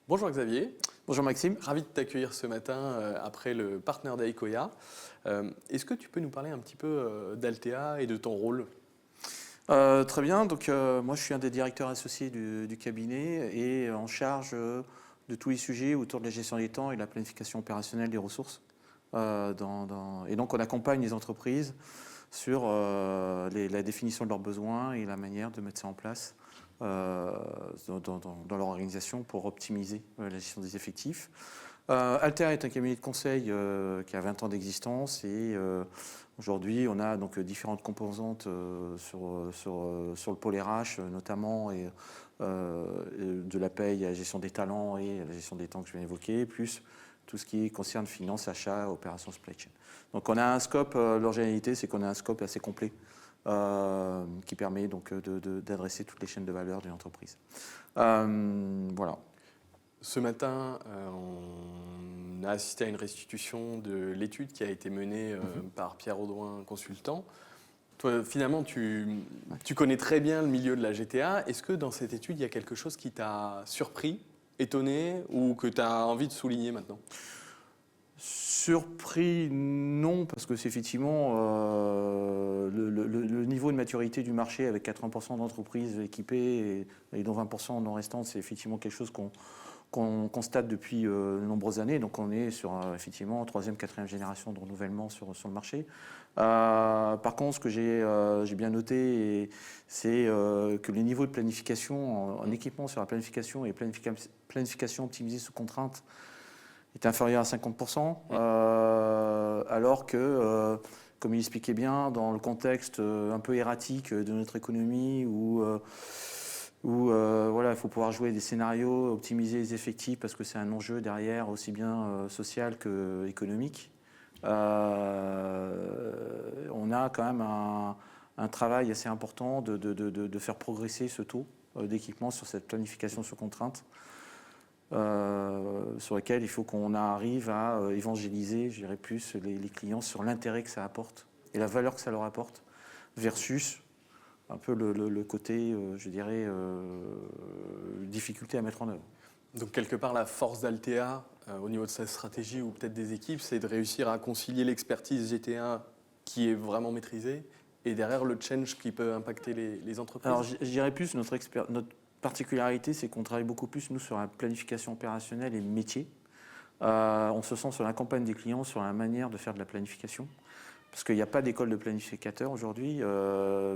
Bonjour Xavier, Bonjour Maxime. ravi de t'accueillir ce matin après le Partner Day Koya. Est-ce que tu peux nous parler un petit peu d'Altea et de ton rôle? Très bien, donc moi je suis un des directeurs associés du cabinet et en charge de tous les sujets autour de la gestion des temps et de la planification opérationnelle des ressources. Et donc on accompagne les entreprises sur la définition de leurs besoins et la manière de mettre ça en place dans leur organisation pour optimiser la gestion des effectifs. Altea est un cabinet de conseil qui a 20 ans d'existence et aujourd'hui on a donc différentes composantes sur le pôle RH notamment et de la paye à la gestion des talents et à la gestion des temps que je viens d'évoquer, plus tout ce qui concerne finance, achat, opérations supply chain. Donc on a un scope, l'originalité c'est qu'on a un scope assez complet qui permet donc d'adresser toutes les chaînes de valeur d'une entreprise. Voilà. Ce matin, on a assisté à une restitution de l'étude qui a été menée par Pierre Audouin, consultant. Toi, finalement, tu connais très bien le milieu de la GTA. Est-ce que dans cette étude, il y a quelque chose qui t'a surpris, étonné ou que tu as envie de souligner maintenant? Surpris, non, parce que c'est effectivement le niveau de maturité du marché avec 80% d'entreprises équipées et dont 20% non restantes, c'est effectivement quelque chose qu'on constate depuis de nombreuses années. Donc on est sur effectivement troisième, quatrième génération de renouvellement sur le marché. Par contre, ce que j'ai bien noté, c'est que les niveaux de planification en équipement sur la planification et planification optimisée sous contrainte est inférieur à 50%, alors que, comme il expliquait bien, dans le contexte un peu erratique de notre économie, où voilà, il faut pouvoir jouer des scénarios, optimiser les effectifs, parce que c'est un enjeu derrière, aussi bien social qu'économique. On a quand même un travail assez important de faire progresser ce taux d'équipement sur cette planification sur contrainte. Sur lesquels il faut qu'on arrive à évangéliser, je dirais plus, les clients sur l'intérêt que ça apporte et la valeur que ça leur apporte, versus un peu le côté, je dirais, difficulté à mettre en œuvre. Donc quelque part, la force d'Altea, au niveau de sa stratégie ou peut-être des équipes, c'est de réussir à concilier l'expertise GTA qui est vraiment maîtrisée et derrière le change qui peut impacter les entreprises. Alors je dirais plus, notre particularité, c'est qu'on travaille beaucoup plus, nous, sur la planification opérationnelle et métier. On se sent sur la campagne des clients, sur la manière de faire de la planification. Parce qu'il n'y a pas d'école de planificateurs aujourd'hui.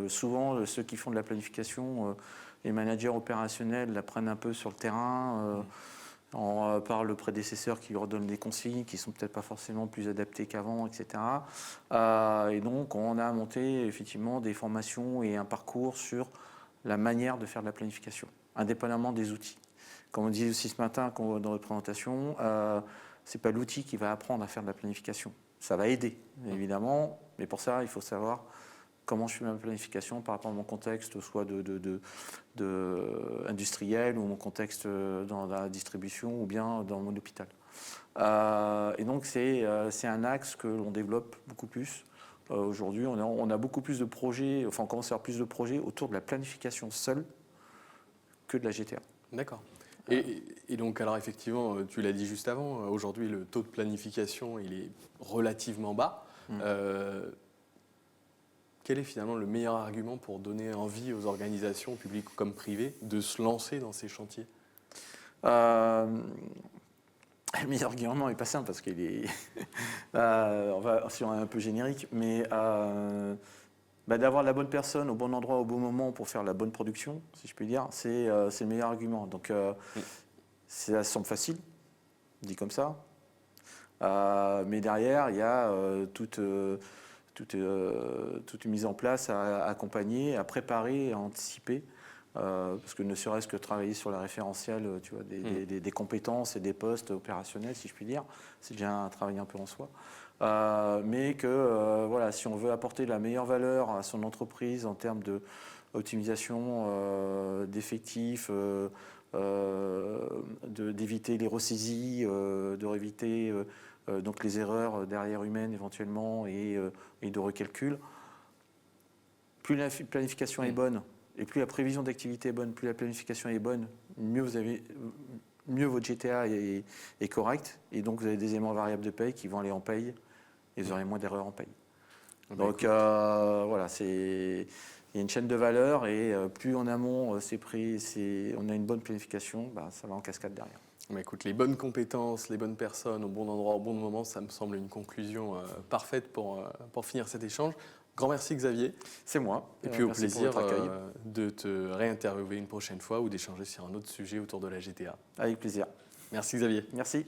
Souvent, ceux qui font de la planification, les managers opérationnels la prennent un peu sur le terrain, par le prédécesseur qui leur donne des consignes qui ne sont peut-être pas forcément plus adaptées qu'avant, etc. Et donc, on a monté effectivement des formations et un parcours sur la manière de faire de la planification, indépendamment des outils. Comme on disait aussi ce matin dans notre présentation, ce n'est pas l'outil qui va apprendre à faire de la planification. Ça va aider, évidemment, mais pour ça, il faut savoir comment je fais ma planification par rapport à mon contexte, soit industriel ou mon contexte dans la distribution ou bien dans mon hôpital. Et donc, c'est un axe que l'on développe beaucoup plus. Aujourd'hui, on a beaucoup plus de projets, enfin on commence à avoir plus de projets autour de la planification seule que de la GTA. D'accord. Et donc, alors effectivement, tu l'as dit juste avant, aujourd'hui le taux de planification il est relativement bas. Quel est finalement le meilleur argument pour donner envie aux organisations, publiques comme privées, de se lancer dans ces chantiers? Le meilleur argument n'est pas simple parce qu'il est, si on est un peu générique, mais d'avoir la bonne personne au bon endroit au bon moment pour faire la bonne production, si je puis dire, c'est le meilleur argument. Donc ça semble facile, dit comme ça, mais derrière il y a toute une mise en place à accompagner, à préparer, à anticiper. Parce que ne serait-ce que travailler sur la référentielle, tu vois, des compétences et des postes opérationnels, si je puis dire, c'est déjà un travail un peu en soi. Mais que voilà, si on veut apporter la meilleure valeur à son entreprise en termes d'optimisation d'effectifs, d'éviter les ressaisies, d'éviter donc les erreurs derrière humaines éventuellement et de recalcul, plus la planification est bonne, et plus la prévision d'activité est bonne, plus la planification est bonne, mieux vous avez mieux votre GTA est correct. Et donc, vous avez des éléments variables de paye qui vont aller en paye et vous aurez moins d'erreurs en paye. Donc, voilà, il y a une chaîne de valeur et plus en amont c'est pris, on a une bonne planification, ça va en cascade derrière. Écoute, les bonnes compétences, les bonnes personnes au bon endroit, au bon moment, ça me semble une conclusion parfaite pour finir cet échange. Grand merci Xavier. C'est moi. Et puis au Merci plaisir pour votre accueil. de te réinterviewer une prochaine fois ou d'échanger sur un autre sujet autour de la GTA. Avec plaisir. Merci Xavier. Merci.